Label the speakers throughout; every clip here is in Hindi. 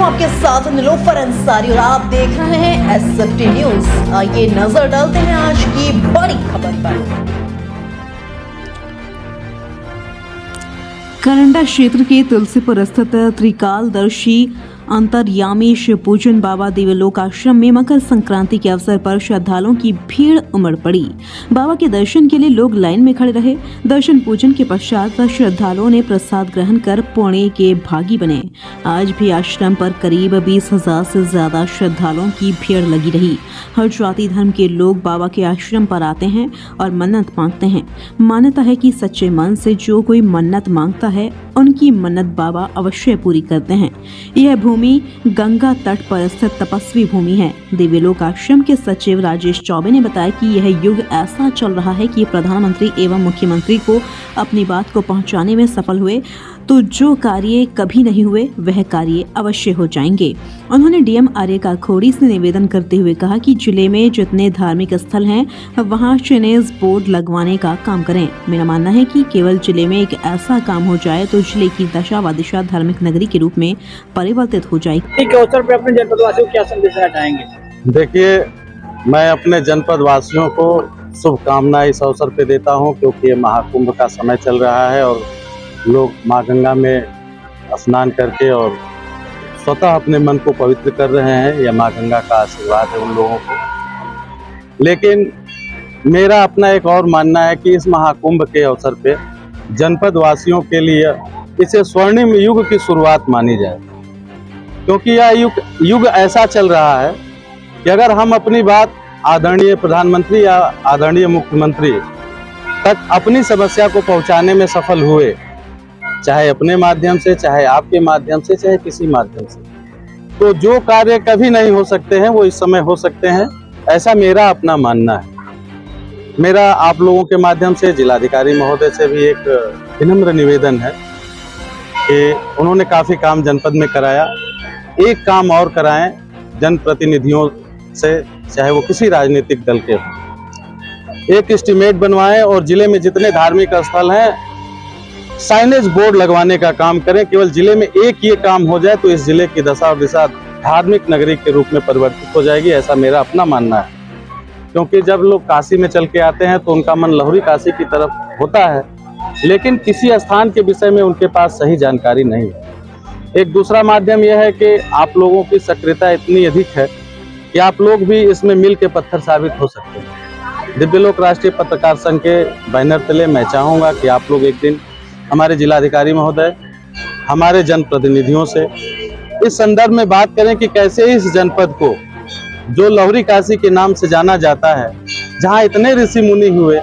Speaker 1: हूं आपके साथ नीलोफर अंसारी और आप देख रहे हैं एसएफटी न्यूज। आइए नजर डालते हैं आज की बड़ी खबर पर।
Speaker 2: करंडा क्षेत्र के तुलसीपुर स्थित त्रिकालदर्शी अंतर्यामी शिव पूजन बाबा देवलोक आश्रम में मकर संक्रांति के अवसर पर श्रद्धालुओं की भीड़ उमड़ पड़ी। बाबा के दर्शन के लिए लोग लाइन में खड़े रहे। दर्शन पूजन के पश्चात श्रद्धालुओं ने प्रसाद ग्रहण कर पुण्य के भागी बने। आज भी आश्रम पर करीब 20,000 से ज्यादा श्रद्धालुओं की भीड़ लगी रही। हर जाति धर्म के लोग बाबा के आश्रम पर आते हैं और मन्नत मांगते हैं। मान्यता है कि सच्चे मन से जो कोई मन्नत मांगता है उनकी मन्नत बाबा अवश्य पूरी करते हैं। यह भूमि गंगा तट पर स्थित तपस्वी भूमि है। देवलोक आश्रम के सचिव राजेश चौबे ने बताया कि यह युग ऐसा चल रहा है कि प्रधानमंत्री एवं मुख्यमंत्री को अपनी बात को पहुंचाने में सफल हुए तो जो कार्य कभी नहीं हुए वह कार्य अवश्य हो जाएंगे। उन्होंने डीएम आर्यका खोड़ी से निवेदन करते हुए कहा कि जिले में जितने धार्मिक स्थल हैं वहां चेनेज बोर्ड लगवाने का काम करें। मेरा मानना है कि केवल जिले में एक ऐसा काम हो जाए तो जिले की दशा व दिशा धार्मिक नगरी के रूप में परिवर्तित हो जाएगी।
Speaker 3: के अवसर पर अपने जनपद वासियों को क्या संदेश देना चाहेंगे?
Speaker 4: देखिए, मैं अपने जनपद वासियों को शुभकामनाएं इस अवसर पे देता हूं क्योंकि ये महाकुंभ का समय चल रहा है और लोग माँ गंगा में स्नान करके और स्वतः अपने मन को पवित्र कर रहे हैं। यह माँ गंगा का आशीर्वाद है उन लोगों को। लेकिन मेरा अपना एक और मानना है कि इस महाकुंभ के अवसर पे जनपद वासियों के लिए इसे स्वर्णिम युग की शुरुआत मानी जाए, क्योंकि यह युग ऐसा चल रहा है कि अगर हम अपनी बात आदरणीय प्रधानमंत्री या आदरणीय मुख्यमंत्री तक अपनी समस्या को पहुंचाने में सफल हुए, चाहे अपने माध्यम से, चाहे आपके माध्यम से, चाहे किसी माध्यम से, तो जो कार्य कभी नहीं हो सकते हैं वो इस समय हो सकते हैं। ऐसा मेरा अपना मानना है। मेरा आप लोगों के माध्यम से जिलाधिकारी महोदय से भी एक विनम्र निवेदन है कि उन्होंने काफ़ी काम जनपद में कराया, एक काम और कराएं जनप्रतिनिधियों से, चाहे वो किसी राजनीतिक दल के हो। एक एस्टीमेट बनवाएं और जिले में जितने धार्मिक स्थल हैं साइनेज बोर्ड लगवाने का काम करें। केवल जिले में एक ये काम हो जाए तो इस जिले की दशा और दिशा धार्मिक नगरी के रूप में परिवर्तित हो जाएगी। ऐसा मेरा अपना मानना है, क्योंकि जब लोग काशी में चल के आते हैं तो उनका मन लहुरी काशी की तरफ होता है, लेकिन किसी स्थान के विषय में उनके पास सही जानकारी नहीं है। एक दूसरा माध्यम यह है कि आप लोगों की सक्रियता इतनी अधिक है कि आप लोग भी इसमें मिल के पत्थर साबित हो सकते हैं। दिव्यलोक राष्ट्रीय पत्रकार संघ के बैनर तले मैं चाहूँगा कि आप लोग एक दिन हमारे जिलाधिकारी महोदय, हमारे जनप्रतिनिधियों से इस संदर्भ में बात करें कि कैसे इस जनपद को, जो लहुरी काशी के नाम से जाना जाता है, जहां इतने ऋषि मुनि हुए,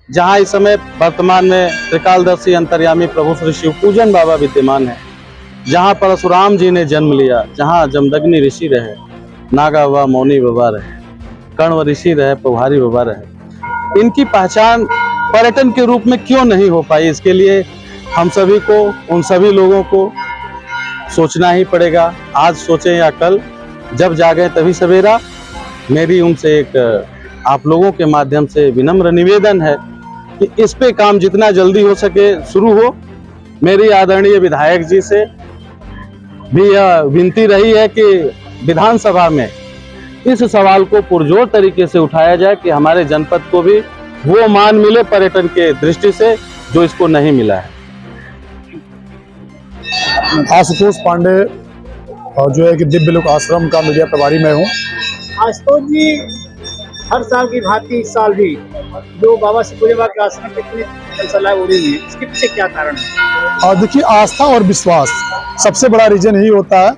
Speaker 4: जहां इस समय वर्तमान में त्रिकालदर्शी अंतर्यामी प्रभु श्री शिव पूजन बाबा विद्यमान है, जहां परशुराम जी ने जन्म लिया, जहां जमदग्नि ऋषि रहे, नागा बाबा मौनी बाबा रहे, कण्व ऋषि रहे, पौहारी बाबा रहे, इनकी पहचान पर्यटन के रूप में क्यों नहीं हो पाई? इसके लिए हम सभी को, उन सभी लोगों को सोचना ही पड़ेगा। आज सोचें या कल, जब जागें तभी सवेरा। मेरी उनसे एक आप लोगों के माध्यम से विनम्र निवेदन है कि इस पे काम जितना जल्दी हो सके शुरू हो। मेरी आदरणीय विधायक जी से भी यह विनती रही है कि विधानसभा में इस सवाल को पुरजोर तरीके से उठाया जाए कि हमारे जनपद को भी वो मान मिले पर्यटन के दृष्टि से जो इसको नहीं मिला है।
Speaker 5: आशुतोष पांडे और जो है कि दिव्यलोक आश्रम का मीडिया प्रभारी मैं हूँ।
Speaker 3: आशुतोष जी, हर साल की भांति इस साल भी जो बाबा शिव पूजन के आश्रम पे इतनी चलचला हो रही है, इसके पीछे क्या कारण है?
Speaker 5: और देखिए, आस्था और विश्वास सबसे बड़ा रीजन यही होता है।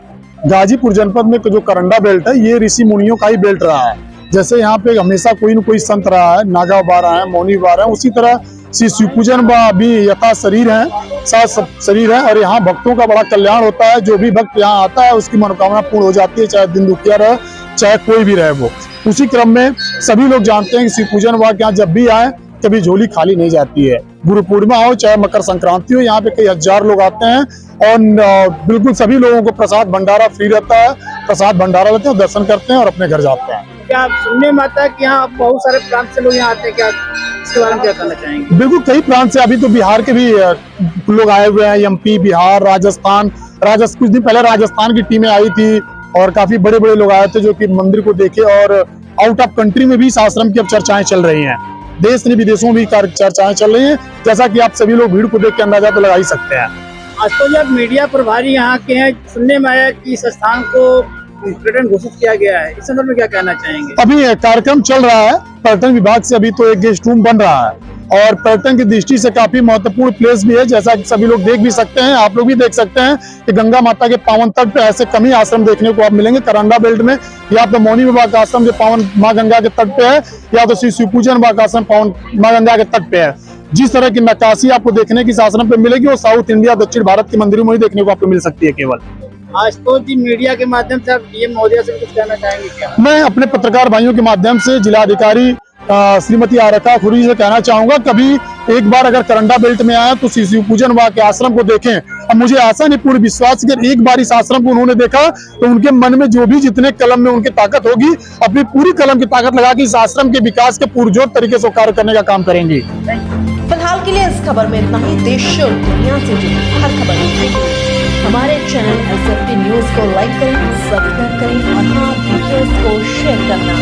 Speaker 5: गाजीपुर जनपद में जो करंडा बेल्ट है, ये ऋषि मुनियों का ही बेल्ट रहा है। जैसे यहाँ पे हमेशा कोई न कोई संत रहा है, नागा बाबा रहा है, मौनी बाबा रहा है, उसी तरह श्री शिव पूजन भी यथा शरीर है, साथ शरीर है। और यहाँ भक्तों का बड़ा कल्याण होता है। जो भी भक्त यहाँ आता है उसकी मनोकामना पूर्ण हो जाती है, चाहे दिन दुखिया रहे, चाहे कोई भी रहे वो। उसी क्रम में सभी लोग जानते हैं कि शिव पूजन वाक यहाँ जब भी आए कभी झोली खाली नहीं जाती है। गुरु पूर्णिमा हो चाहे मकर संक्रांति हो, यहाँ पे कई हजार लोग आते हैं और बिल्कुल सभी लोगों को प्रसाद भंडारा फ्री रहता है। प्रसाद भंडारा लेते हैं, दर्शन करते हैं और अपने घर जाते हैं।
Speaker 3: क्या सुनने में आता है कि यहाँ बहुत सारे प्रांत से लोग यहाँ आते हैं, क्या इसके बारे में क्या कहना चाहेंगे?
Speaker 5: बिल्कुल, कई प्रांत से, अभी तो बिहार के भी लोग आए हुए हैं, एमपी, बिहार, राजस्थान, कुछ दिन पहले राजस्थान की टीमें आई थी और काफी बड़े बड़े लोग आए थे जो कि मंदिर को देखे, और आउट ऑफ कंट्री में भी इस आश्रम की अब चर्चाएं चल रही हैं। देश ने विदेशों में भी चर्चाएं चल रही हैं, जैसा कि आप सभी लोग भीड़ को देख के अंदाजा तो लगा ही सकते हैं।
Speaker 3: आज तो जब मीडिया प्रभारी यहाँ के हैं, सुनने में आया कि इस स्थान को पर्यटन घोषित किया गया है, इस संदर्भ में क्या कहना चाहेंगे?
Speaker 5: अभी कार्यक्रम चल रहा है, पर्यटन विभाग से अभी तो एक गेस्ट रूम बन रहा है और पर्यटन की दृष्टि से काफी महत्वपूर्ण प्लेस भी है, जैसा कि सभी लोग देख भी सकते हैं, आप लोग भी देख सकते हैं कि गंगा माता के पावन तट पे ऐसे कम ही आश्रम देखने को आप मिलेंगे करंडा बेल्ट में। या तो मौनी बाबा का आश्रम जो पावन माँ गंगा के तट पे है, या तो श्री शिवपूजन बाबा का आश्रम पावन माँ गंगा के तट पे है। जिस तरह की नक्काशी आपको देखने की इस आश्रम पे मिलेगी वो साउथ इंडिया दक्षिण भारत के मंदिरों में ही देखने को आपको मिल सकती है केवल।
Speaker 3: आज तो जी मीडिया के माध्यम से आप डीएम महोदया से कुछ कहना चाहेंगे क्या?
Speaker 5: मैं अपने पत्रकार भाइयों के माध्यम से जिलाधिकारी श्रीमती आरका खुरी से कहना चाहूंगा, कभी एक बार अगर करंडा बेल्ट में आया तो श्री शिवपूजन बाबा के आश्रम को देखें। अब मुझे आशा नहीं पूर्ण विश्वास कि एक बार इस आश्रम को उन्होंने देखा तो उनके मन में जो भी जितने कलम में उनकी ताकत होगी, अपनी पूरी कलम की ताकत लगा के इस आश्रम के विकास के पुरजोर तरीके से कार्य करने का काम करेंगे।
Speaker 1: फिलहाल के लिए इस खबर में इतना ही। देश और दुनिया से जुड़ी हर खबर देखने के लिए हमारे चैनल SFT न्यूज को लाइक करें, सब्सक्राइब करें और हाँ, वीडियोस को शेयर करना